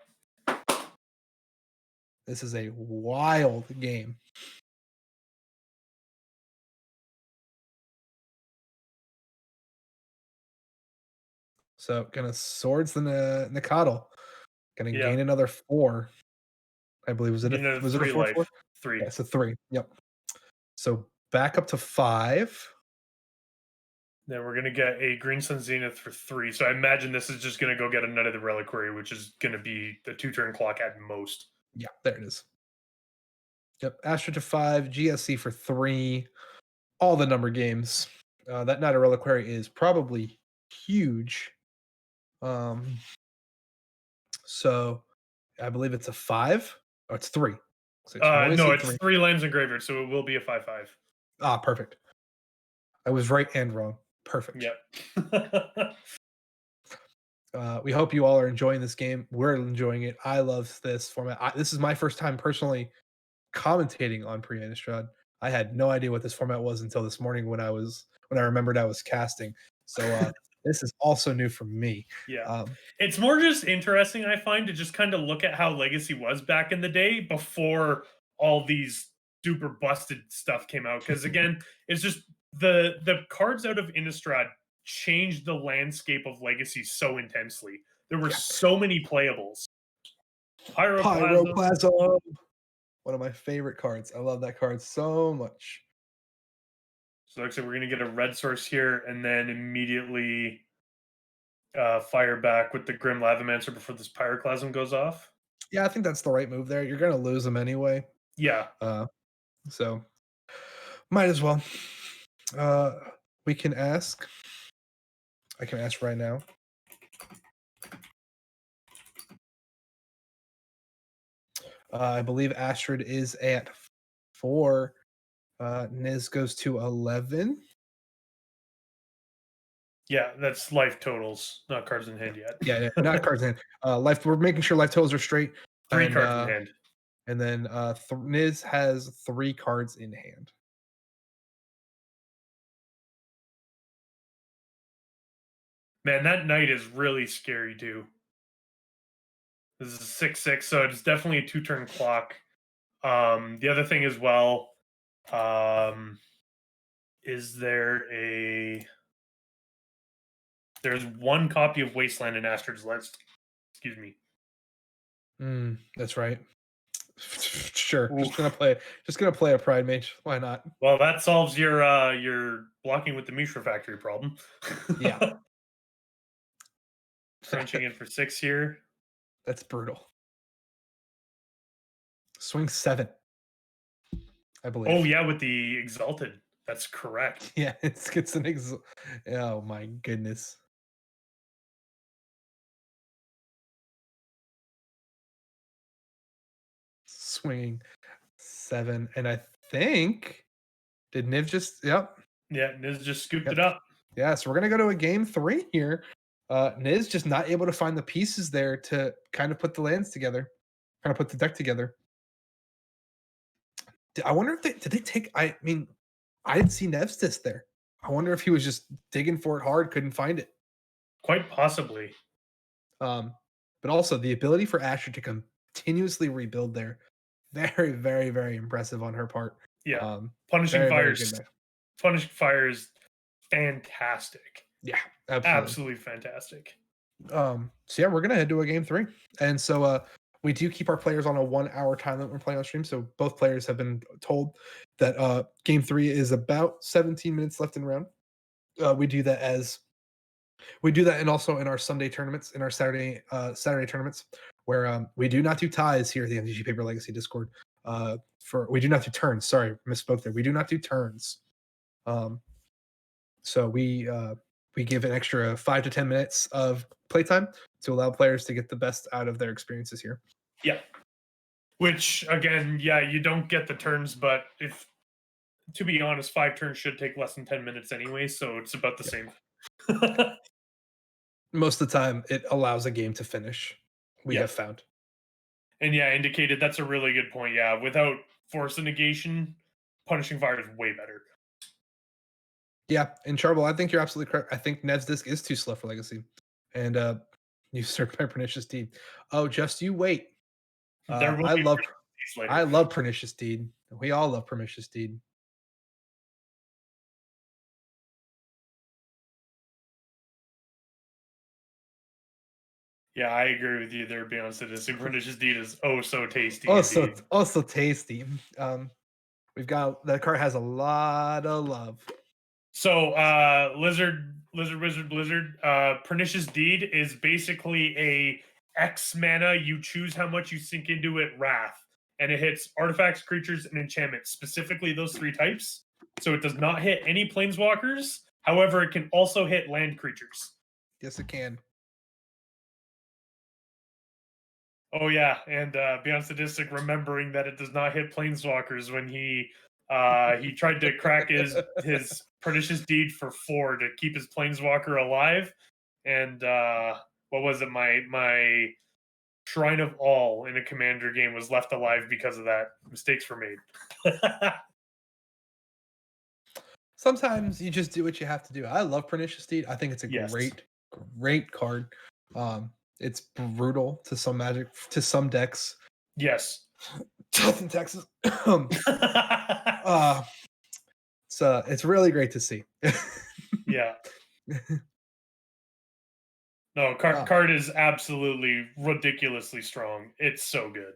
This is a wild game. So gonna swords the Nicodle. Gonna gain another 4. I believe was it a 3 4/4? life. 3. Yeah, it's a 3. Yep. So back up to 5. Then we're gonna get a Green Sun Zenith for 3. So I imagine this is just gonna go get another the Reliquary, which is gonna be the 2-turn clock at most. Yeah, there it is. Yep, Astrid to 5, GSC for 3. All the number games. That Knight of Reliquary is probably huge. So I believe it's a 5. Oh, it's 3. So No, it's 3 lands in graveyard, so it will be a 5/5. Ah, perfect. I was right and wrong. Perfect. Yep. We hope you all are enjoying this game. We're enjoying it. I love this format. This is my first time personally commentating on Pre-Innistrad. I had no idea what this format was until this morning when I remembered I was casting. So this is also new for me. Yeah. It's more just interesting, I find, to just kind of look at how Legacy was back in the day before all these super busted stuff came out. Because again, it's just the cards out of Innistrad changed the landscape of Legacy so intensely. There were so many playables. Pyroclasm. One of my favorite cards. I love that card so much. So like I said, we're gonna get a red source here and then immediately fire back with the Grim Lavamancer before this Pyroclasm goes off. Yeah, I think that's the right move there. You're gonna lose them anyway. Yeah. So might as well. We can ask. I can ask right now. I believe Astrid is at 4. Niz goes to 11. Yeah, that's life totals, not cards in hand yet. Yeah, not cards in hand. Life. We're making sure life totals are straight. 3 cards in hand. And then Niz has 3 cards in hand. Man, that knight is really scary too. This is a 6/6, so it's definitely a 2-turn clock. The other thing as well, is there's 1 copy of Wasteland in Astrid's list. Excuse me. That's right. Sure. Oof. Just gonna play a Pride Mage. Why not? Well, that solves your blocking with the Mishra Factory problem. Yeah. Crunching in for 6 here. That's brutal. Swing 7. I believe. Oh yeah, with the Exalted. That's correct. Yeah, it's an oh my goodness. Swinging 7, and I think did Niv just Yeah, Niz just scooped it up. Yeah, so we're gonna go to a game 3 here. Niz just not able to find the pieces there to kind of put the lands together, kind of put the deck together. I wonder if did they take? I mean, I didn't see Nevstis there. I wonder if he was just digging for it hard, couldn't find it. Quite possibly. But also the ability for Asher to continuously rebuild there, very, very, very impressive on her part. Yeah, Punishing Fire is fantastic. Yeah, absolutely fantastic. So yeah, we're gonna head to a game 3, and so we do keep our players on a 1-hour time limit when we're playing on stream. So both players have been told that game 3 is about 17 minutes left in round. We do that and also in our Sunday tournaments, in our Saturday tournaments, where we do not do ties here at the MTG Paper Legacy Discord. We do not do turns. Sorry, misspoke there. We do not do turns. So we give an extra 5 to 10 minutes of playtime to allow players to get the best out of their experiences here. Yeah. Which again, yeah, you don't get the turns, but if to be honest, 5 turns should take less than 10 minutes anyway, so it's about the same. Most of the time, it allows a game to finish. We have found. And yeah, indicated that's a really good point. Yeah, without Force of Negation, Punishing Fire is way better. Yeah, in Charbel, I think you're absolutely correct. I think Nev's Disc is too slow for Legacy. And usurped by Pernicious Deed. Oh, just you wait. There will I be love later. I love Pernicious Deed. We all love Pernicious Deed. Yeah, I agree with you there, Beyond Sadistic. Pernicious Deed is oh so tasty. Also tasty. We've got that card has a lot of love. So Lizard, Wizard, Blizzard, Pernicious Deed is basically a X mana, you choose how much you sink into it, Wrath. And it hits artifacts, creatures, and enchantments, specifically those 3 types. So it does not hit any planeswalkers. However, it can also hit land creatures. Yes, it can. Oh yeah, and Beyond Sadistic remembering that it does not hit planeswalkers when he tried to crack his Pernicious Deed for 4 to keep his planeswalker alive, and what was it? My Shrine of All in a Commander game was left alive because of that. Mistakes were made. Sometimes you just do what you have to do. I love Pernicious Deed. I think it's a great card. It's brutal to some Magic, to some decks. Yes. Death in Texas. It's really great to see. Yeah. No, card is absolutely ridiculously strong. It's so good.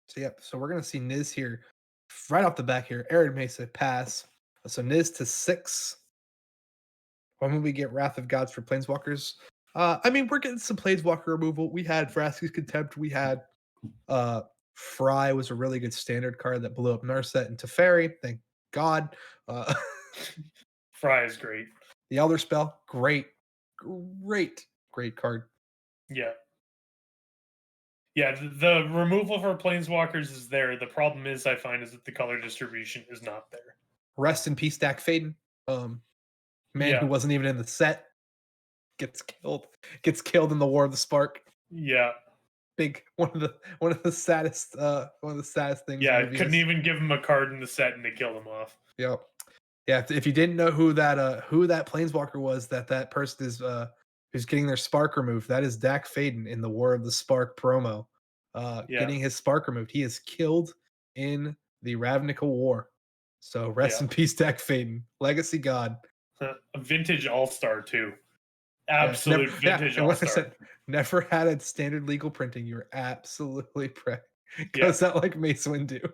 So yep. So we're gonna see Niz here, right off the back here. Arid Mesa pass. So Niz to 6. When will we get Wrath of Gods for Planeswalkers? I mean, we're getting some Planeswalker removal. We had Vraska's Contempt. We had Fry was a really good standard card that blew up Narset and Teferi. Thank God. Fry is great. The Elder Spell, great card. Yeah. Yeah, the removal for Planeswalkers is there. The problem is, I find, is that the color distribution is not there. Rest in peace, Dak Faden. Who wasn't even in the set gets killed in the War of the Spark. Yeah. Big one of the saddest things. Yeah, couldn't even give him a card in the set and they killed him off. Yep. Yeah, if you didn't know who that Planeswalker was, that person is who's getting their spark removed, that is Dak Faden in the War of the Spark promo. Getting his spark removed. He is killed in the Ravnica War. So rest in peace, Dak Faden. Legacy God. A vintage all-star too. Absolute vintage all-star. Never had a standard legal printing. You're absolutely correct. Goes out like Mace Windu.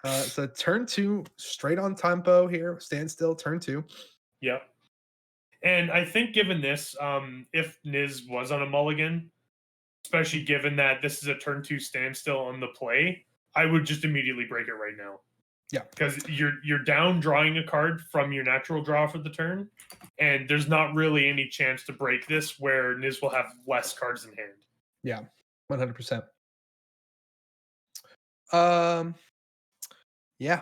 So turn 2, straight on tempo here. Stand still, turn 2. Yep. And I think given this, if Niz was on a mulligan, especially given that this is a turn 2 standstill on the play, I would just immediately break it right now. Yeah. Because you're down drawing a card from your natural draw for the turn, and there's not really any chance to break this where Niz will have less cards in hand. Yeah, 100%. Yeah.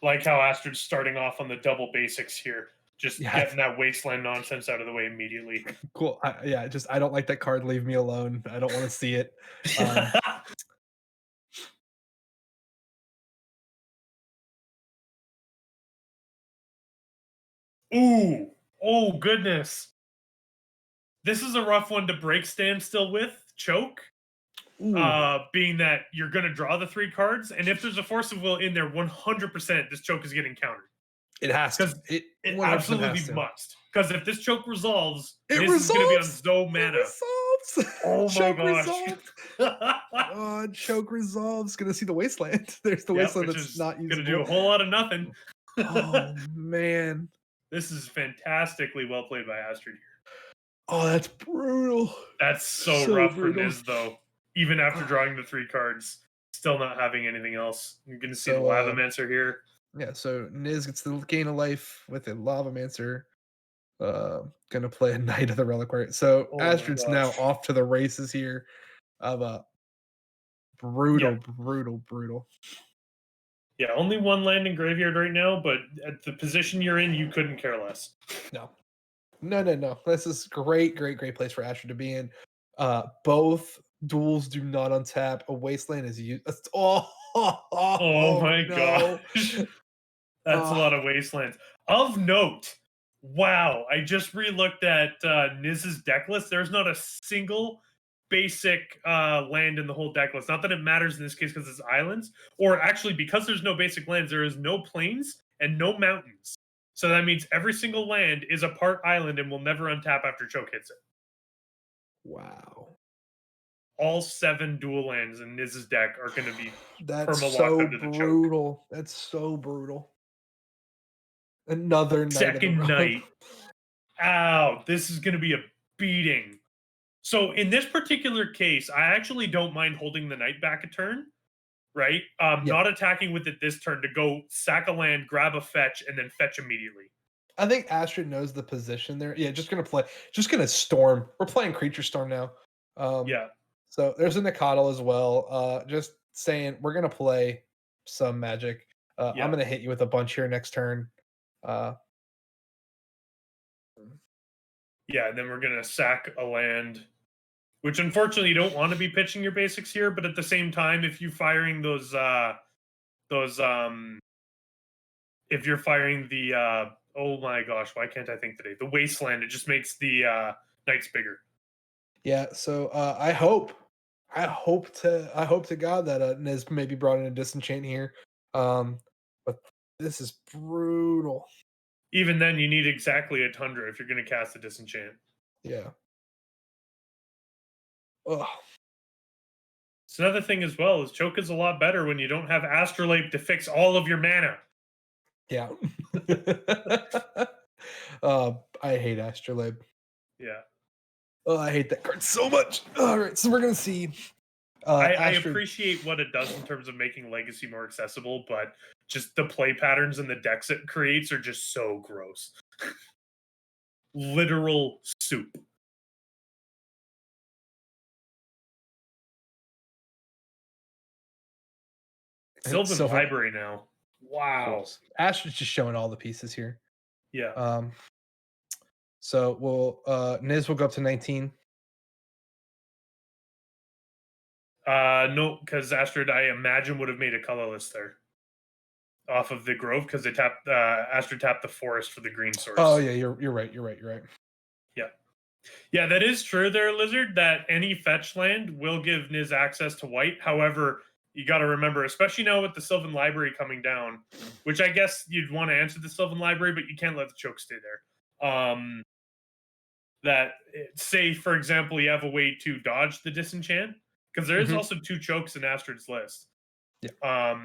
Like how Astrid's starting off on the double basics here. Just getting that wasteland nonsense out of the way immediately. Cool. I don't like that card. Leave me alone. I don't want to see it. Ooh. Oh, goodness. This is a rough one to break standstill with. Choke. Being that you're going to draw the 3 cards, and if there's a Force of Will in there, 100% this choke is getting countered. It has to. It absolutely must. Because if this choke resolves, this is going to be on Zo mana. Oh my gosh. Choke resolves. Going to see the Wasteland. There's the Wasteland that's not usable. Going to do a whole lot of nothing. Oh, man. This is fantastically well played by Astrid here. Oh, that's brutal. That's so rough for Niz, though. Even after drawing the 3 cards, still not having anything else. You're going to see the Lavamancer here. Yeah, so Niz gets the gain of life with a Lavamancer. Gonna play a Knight of the Reliquary. So Astrid's now off to the races here of a brutal. Yeah, only 1 land in graveyard right now, but at the position you're in, you couldn't care less. No. This is great place for Astrid to be in. Both duels do not untap. A Wasteland is used. Oh, Oh my no. gosh. That's a lot of wastelands. Of note, wow, I just re-looked at Niz's deck list. There's not a single basic land in the whole deck list. Not that it matters in this case because it's islands, or actually because there's no basic lands, there is no plains and no mountains. So that means every single land is a part island and will never untap after choke hits it. Wow. All 7 dual lands in Niz's deck are going to be That's perma locked so under the choke. brutal. That's so brutal. Another night in a Second row. night. Ow, this is going to be a beating. So in this particular case, I actually don't mind holding the knight back a turn, right? Yeah. Not attacking with it this turn to go sack a land, grab a fetch, and then fetch immediately. I think Astrid knows the position there. Yeah, just gonna storm. We're playing creature storm now. Yeah. So there's a Nikado as well. Just saying we're gonna play some magic. Yeah. I'm gonna hit you with a bunch here next turn. Yeah, and then we're gonna sack a land, which unfortunately you don't want to be pitching your basics here, but at the same time, if you're firing those if you're firing the oh my gosh, why can't I think today? The wasteland, it just makes the knights bigger. Yeah, so I hope to God that Niz maybe brought in a disenchant here. But this is brutal. Even then, you need exactly a tundra if you're going to cast a disenchant. Yeah. Ugh. So another thing as well is choke is a lot better when you don't have Astrolabe to fix all of your mana. Yeah. I hate Astrolabe. Yeah. Oh, I hate that card so much. All right, so we're gonna see. I appreciate what it does in terms of making Legacy more accessible, but just the play patterns and the decks it creates are just so gross. Literal soup. Sylvan Library now. Wow. Astrid's just showing all the pieces here. Yeah. So we'll Niz will go up to 19. No, because Astrid, I imagine, would have made a colorless there off of the Grove because they tapped Astrid tapped the forest for the green source. Oh yeah, you're right. Yeah. Yeah, that is true there, Lizard, that any fetch land will give Niz access to white. However, you got to remember, especially now with the Sylvan Library coming down, which I guess you'd want to answer the Sylvan Library, but you can't let the choke stay there. That, say, for example, you have a way to dodge the disenchant, because there is also 2 chokes in Astrid's list. Yeah.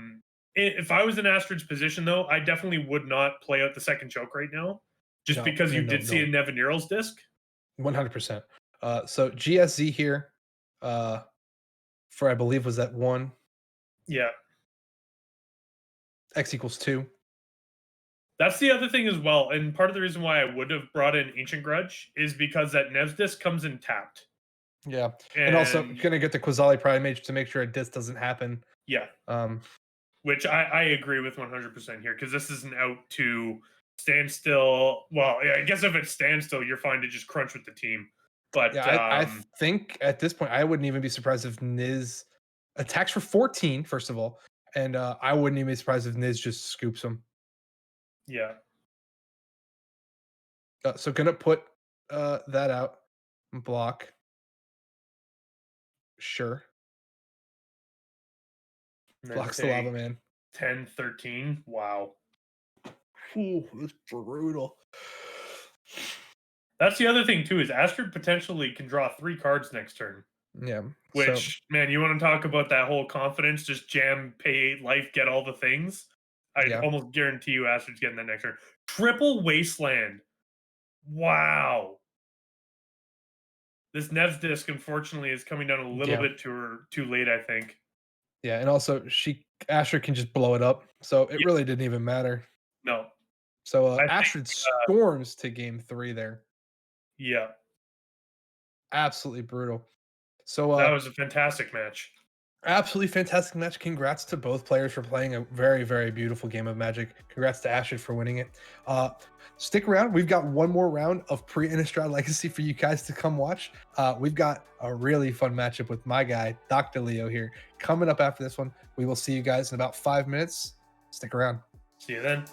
If I was in Astrid's position, though, I definitely would not play out the second choke right now, just because you did see a Nevinyrral's disc. 100%. So GSZ here, for I believe was that 1. Yeah. X equals 2. That's the other thing as well, and part of the reason why I would have brought in Ancient Grudge is because that Nev's disc comes in tapped. Yeah, and also gonna get the Quasali Primate to make sure a disc doesn't happen. Yeah. Which I agree with 100% here, because this isn't out to stand still. Well, yeah, I guess if it stands still, you're fine to just crunch with the team. But yeah, I think at this point, I wouldn't even be surprised if Niz attacks for 14, first of all, and I wouldn't even be surprised if Niz just scoops him. Yeah. So gonna put that out. Block. Sure. Blocks the Lava Man. 10, 13. Wow. Ooh, that's brutal. That's the other thing, too, is Astrid potentially can draw 3 cards next turn. Yeah. Which, man, you want to talk about that whole confidence, just jam, pay 8 life, get all the things? I almost guarantee you Astrid's getting that next turn. Triple Wasteland. Wow. This Nev's disc, unfortunately, is coming down a little bit too late, I think. Yeah, and also Astrid can just blow it up, so it really didn't even matter. No. So Astrid storms to game 3 there. Yeah. Absolutely brutal. So that was a fantastic match. Absolutely fantastic match. Congrats to both players for playing a very, very beautiful game of Magic. Congrats to Astrid for winning it. Stick around. We've got one more round of Pre-Innistrad Legacy for you guys to come watch. We've got a really fun matchup with my guy, Dr. Leo here. Coming up after this one, we will see you guys in about 5 minutes. Stick around. See you then.